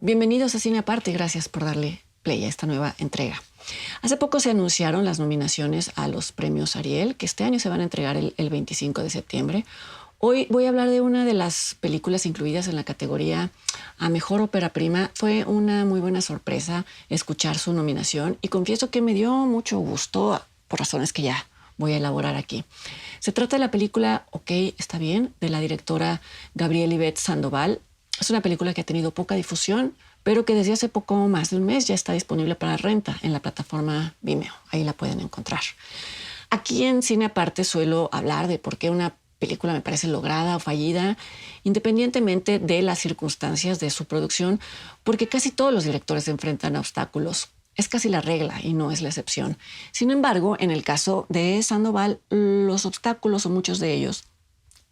Bienvenidos a Cine Aparte y gracias por darle play a esta nueva entrega. Hace poco se anunciaron las nominaciones a los premios Ariel, que este año se van a entregar el 25 de septiembre. Hoy voy a hablar de una de las películas incluidas en la categoría a Mejor Ópera Prima. Fue una muy buena sorpresa escuchar su nominación y confieso que me dio mucho gusto por razones que ya voy a elaborar aquí. Se trata de la película Ok, está bien, de la directora Gabrielle Yvette Sandoval. Es una película que ha tenido poca difusión, pero que desde hace poco más de un mes ya está disponible para renta en la plataforma Vimeo. Ahí la pueden encontrar. Aquí en Cine Aparte suelo hablar de por qué una película me parece lograda o fallida, independientemente de las circunstancias de su producción, porque casi todos los directores se enfrentan a obstáculos. Es casi la regla y no es la excepción. Sin embargo, en el caso de Sandoval, los obstáculos, o muchos de ellos,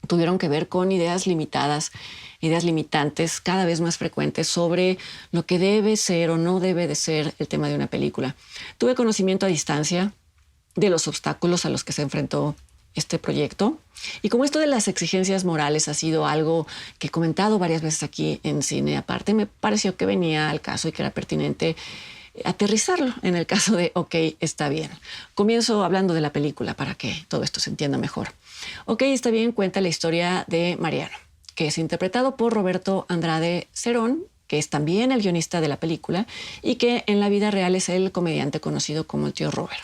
tuvieron que ver con ideas limitadas, ideas limitantes cada vez más frecuentes sobre lo que debe ser o no debe de ser el tema de una película. Tuve conocimiento a distancia de los obstáculos a los que se enfrentó este proyecto. Y como esto de las exigencias morales ha sido algo que he comentado varias veces aquí en Cine Aparte, me pareció que venía al caso y que era pertinente aterrizarlo en el caso de Ok, está bien. Comienzo hablando de la película para que todo esto se entienda mejor. Ok, está bien cuenta la historia de Mariano, que es interpretado por Roberto Andrade Cerón, que es también el guionista de la película y que en la vida real es el comediante conocido como el tío Robert.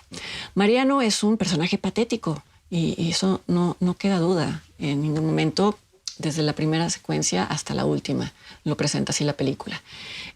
Mariano es un personaje patético y eso no queda duda en ningún momento. Desde la primera secuencia hasta la última, lo presenta así la película.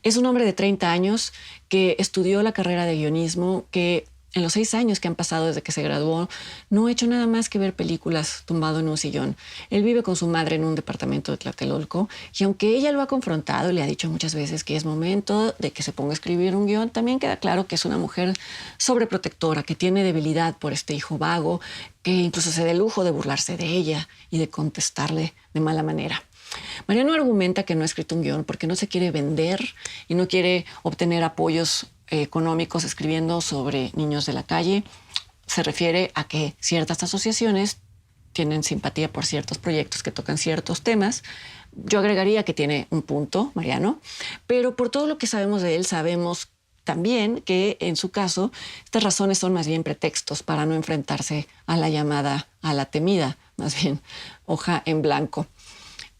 Es un hombre de 30 años que estudió la carrera de guionismo, que en los 6 años que han pasado desde que se graduó, no ha hecho nada más que ver películas tumbado en un sillón. Él vive con su madre en un departamento de Tlatelolco y aunque ella lo ha confrontado y le ha dicho muchas veces que es momento de que se ponga a escribir un guión, también queda claro que es una mujer sobreprotectora, que tiene debilidad por este hijo vago, que incluso se da el lujo de burlarse de ella y de contestarle de mala manera. Mariano argumenta que no ha escrito un guión porque no se quiere vender y no quiere obtener apoyos económicos escribiendo sobre niños de la calle. Se refiere a que ciertas asociaciones tienen simpatía por ciertos proyectos que tocan ciertos temas. Yo agregaría que tiene un punto, Mariano, pero por todo lo que sabemos de él, sabemos también que en su caso estas razones son más bien pretextos para no enfrentarse a la llamada, a la temida, más bien, hoja en blanco.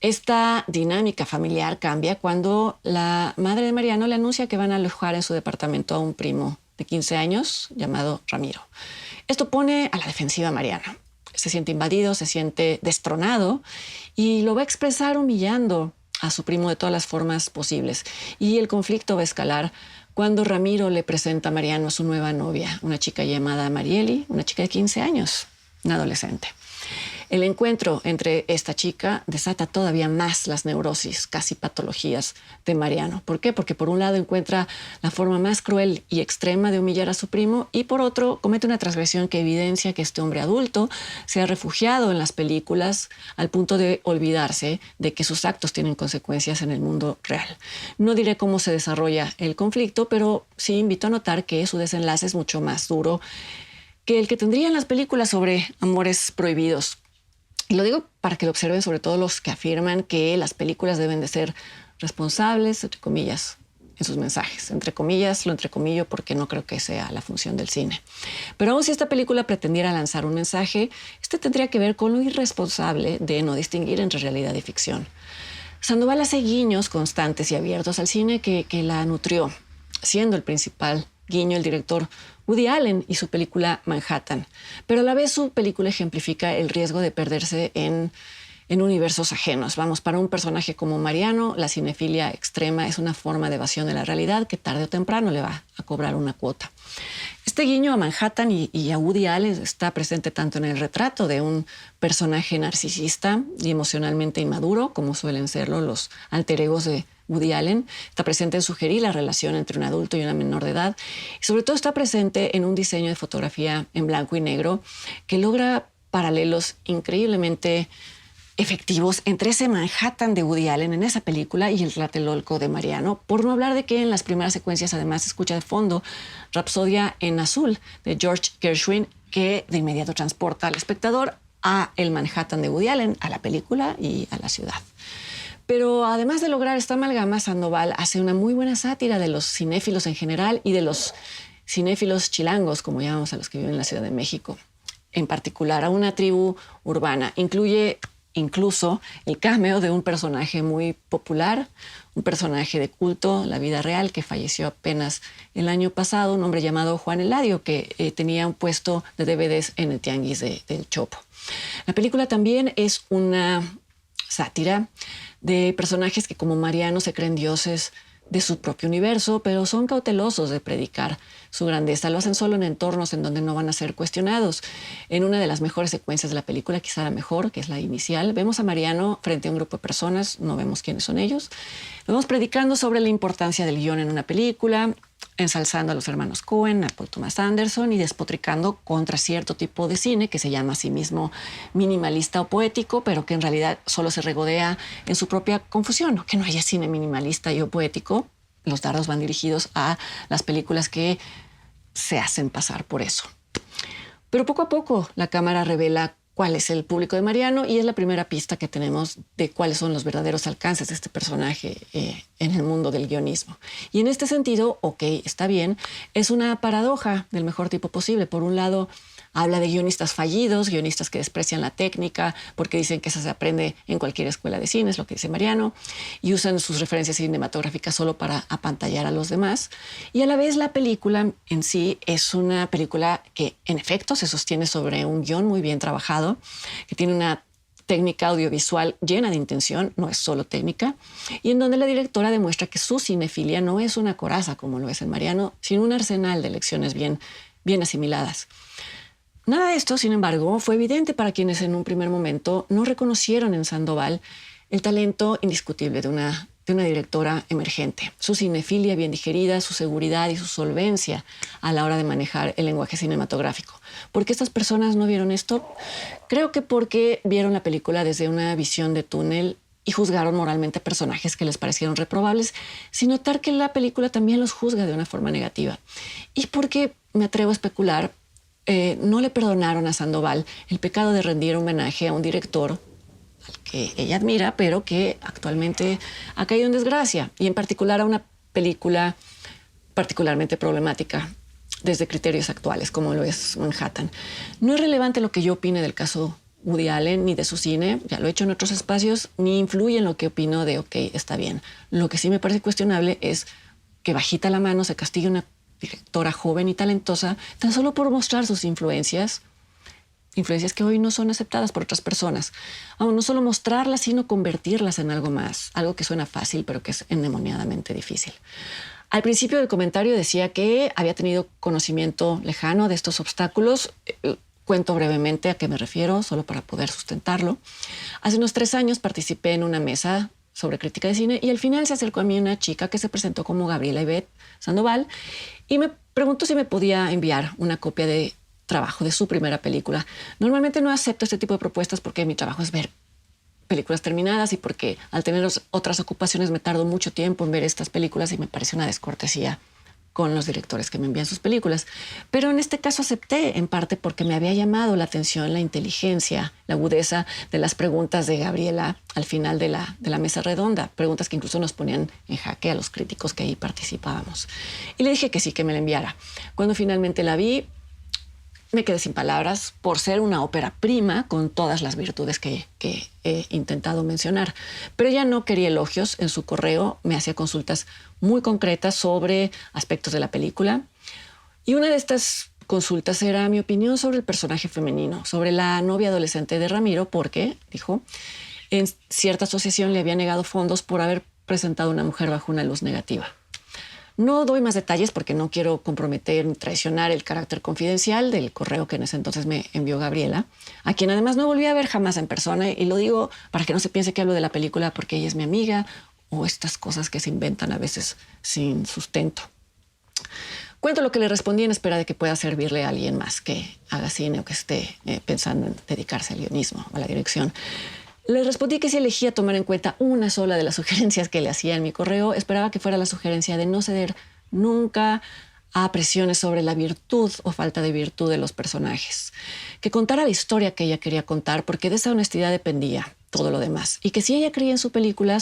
Esta dinámica familiar cambia cuando la madre de Mariano le anuncia que van a alojar en su departamento a un primo de 15 años llamado Ramiro. Esto pone a la defensiva a Mariano. Se siente invadido, se siente destronado y lo va a expresar humillando a su primo de todas las formas posibles. Y el conflicto va a escalar cuando Ramiro le presenta a Mariano a su nueva novia, una chica llamada Marieli, una chica de 15 años, una adolescente. El encuentro entre esta chica desata todavía más las neurosis, casi patologías de Mariano. ¿Por qué? Porque por un lado encuentra la forma más cruel y extrema de humillar a su primo y por otro comete una transgresión que evidencia que este hombre adulto se ha refugiado en las películas al punto de olvidarse de que sus actos tienen consecuencias en el mundo real. No diré cómo se desarrolla el conflicto, pero sí invito a notar que su desenlace es mucho más duro que el que tendrían las películas sobre amores prohibidos. Y lo digo para que lo observen sobre todo los que afirman que las películas deben de ser responsables, entre comillas, en sus mensajes. Entre comillas, lo entrecomillo porque no creo que sea la función del cine. Pero aun si esta película pretendiera lanzar un mensaje, este tendría que ver con lo irresponsable de no distinguir entre realidad y ficción. Sandoval hace guiños constantes y abiertos al cine que la nutrió, siendo el principal guiño el director Woody Allen y su película Manhattan. Pero a la vez su película ejemplifica el riesgo de perderse en universos ajenos. Vamos, para un personaje como Mariano, la cinefilia extrema es una forma de evasión de la realidad que tarde o temprano le va a cobrar una cuota. Este guiño a Manhattan y a Woody Allen está presente tanto en el retrato de un personaje narcisista y emocionalmente inmaduro, como suelen serlo los alter egos de Woody Allen. Está presente en sugerir la relación entre un adulto y una menor de edad. Y sobre todo está presente en un diseño de fotografía en blanco y negro que logra paralelos increíblemente efectivos entre ese Manhattan de Woody Allen en esa película y el Tlatelolco de Mariano, por no hablar de que en las primeras secuencias además se escucha de fondo Rapsodia en Azul de George Gershwin, que de inmediato transporta al espectador a el Manhattan de Woody Allen, a la película y a la ciudad. Pero además de lograr esta amalgama, Sandoval hace una muy buena sátira de los cinéfilos en general y de los cinéfilos chilangos, como llamamos a los que viven en la Ciudad de México, en particular a una tribu urbana. Incluye incluso el cameo de un personaje muy popular, un personaje de culto, la vida real, que falleció apenas el año pasado, un hombre llamado Juan Eladio, que tenía un puesto de DVDs en el Tianguis del Chopo. La película también es una sátira de personajes que, como Mariano, se creen dioses de su propio universo, pero son cautelosos de predicar su grandeza. Lo hacen solo en entornos en donde no van a ser cuestionados. En una de las mejores secuencias de la película, quizá la mejor, que es la inicial, vemos a Mariano frente a un grupo de personas, no vemos quiénes son ellos. Lo vemos predicando sobre la importancia del guión en una película, ensalzando a los hermanos Coen, a Paul Thomas Anderson y despotricando contra cierto tipo de cine que se llama a sí mismo minimalista o poético, pero que en realidad solo se regodea en su propia confusión. No que no haya cine minimalista y o poético. Los dardos van dirigidos a las películas que se hacen pasar por eso. Pero poco a poco la cámara revela cuál es el público de Mariano y es la primera pista que tenemos de cuáles son los verdaderos alcances de este personaje en el mundo del guionismo. Y en este sentido, ok, está bien, es una paradoja del mejor tipo posible. Por un lado, habla de guionistas fallidos, guionistas que desprecian la técnica porque dicen que esa se aprende en cualquier escuela de cine, es lo que dice Mariano, y usan sus referencias cinematográficas solo para apantallar a los demás. Y a la vez la película en sí es una película que en efecto se sostiene sobre un guión muy bien trabajado, que tiene una técnica audiovisual llena de intención, no es solo técnica, y en donde la directora demuestra que su cinefilia no es una coraza como lo es en Mariano, sino un arsenal de lecciones bien asimiladas. Nada de esto, sin embargo, fue evidente para quienes en un primer momento no reconocieron en Sandoval el talento indiscutible de una directora emergente, su cinefilia bien digerida, su seguridad y su solvencia a la hora de manejar el lenguaje cinematográfico. ¿Por qué estas personas no vieron esto? Creo que porque vieron la película desde una visión de túnel y juzgaron moralmente a personajes que les parecieron reprobables, sin notar que la película también los juzga de una forma negativa. Y porque, me atrevo a especular, no le perdonaron a Sandoval el pecado de rendir homenaje a un director al que ella admira, pero que actualmente ha caído en desgracia, y en particular a una película particularmente problemática desde criterios actuales, como lo es Manhattan. No es relevante lo que yo opine del caso Woody Allen ni de su cine, ya lo he hecho en otros espacios, ni influye en lo que opino de ok, está bien. Lo que sí me parece cuestionable es que bajita la mano se castigue una directora joven y talentosa tan solo por mostrar sus influencias que hoy no son aceptadas por otras personas. No solo mostrarlas, sino convertirlas en algo más, algo que suena fácil, pero que es endemoniadamente difícil. Al principio del comentario decía que había tenido conocimiento lejano de estos obstáculos. Cuento brevemente a qué me refiero, solo para poder sustentarlo. Hace unos 3 años participé en una mesa sobre crítica de cine y al final se acercó a mí una chica que se presentó como Gabriela Ivette Sandoval y me preguntó si me podía enviar una copia de trabajo de su primera película. Normalmente no acepto este tipo de propuestas porque mi trabajo es ver películas terminadas y porque al tener otras ocupaciones me tardo mucho tiempo en ver estas películas y me parece una descortesía con los directores que me envían sus películas. Pero en este caso acepté, en parte porque me había llamado la atención la inteligencia, la agudeza de las preguntas de Gabriela al final de la mesa redonda, preguntas que incluso nos ponían en jaque a los críticos que ahí participábamos. Y le dije que sí, que me la enviara. Cuando finalmente la vi, me quedé sin palabras por ser una ópera prima con todas las virtudes que he intentado mencionar. Pero ella no quería elogios. En su correo me hacía consultas muy concretas sobre aspectos de la película. Y una de estas consultas era mi opinión sobre el personaje femenino, sobre la novia adolescente de Ramiro, porque, dijo, en cierta asociación le había negado fondos por haber presentado a una mujer bajo una luz negativa. No doy más detalles porque no quiero comprometer ni traicionar el carácter confidencial del correo que en ese entonces me envió Gabriela, a quien además no volví a ver jamás en persona, y lo digo para que no se piense que hablo de la película porque ella es mi amiga o estas cosas que se inventan a veces sin sustento. Cuento lo que le respondí en espera de que pueda servirle a alguien más que haga cine o que esté pensando en dedicarse al guionismo o a la dirección. Le respondí que si elegía tomar en cuenta una sola de las sugerencias que le hacía en mi correo, esperaba que fuera la sugerencia de no ceder nunca a presiones sobre la virtud o falta de virtud de los personajes. Que contara la historia que ella quería contar, porque de esa honestidad dependía todo lo demás. Y que si ella creía en su película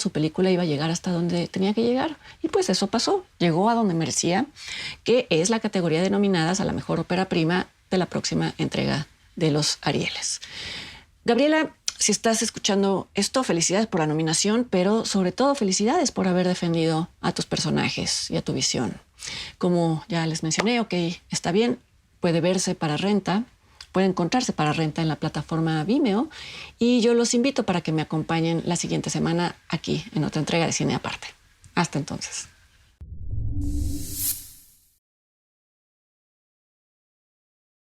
iba a llegar hasta donde tenía que llegar. Y pues eso pasó. Llegó a donde merecía, que es la categoría de nominadas a la mejor ópera prima de la próxima entrega de los Arieles. Gabriela, si estás escuchando esto, felicidades por la nominación, pero sobre todo felicidades por haber defendido a tus personajes y a tu visión. Como ya les mencioné, ok, está bien, puede verse para renta, puede encontrarse para renta en la plataforma Vimeo, y yo los invito para que me acompañen la siguiente semana aquí en otra entrega de Cine Aparte. Hasta entonces.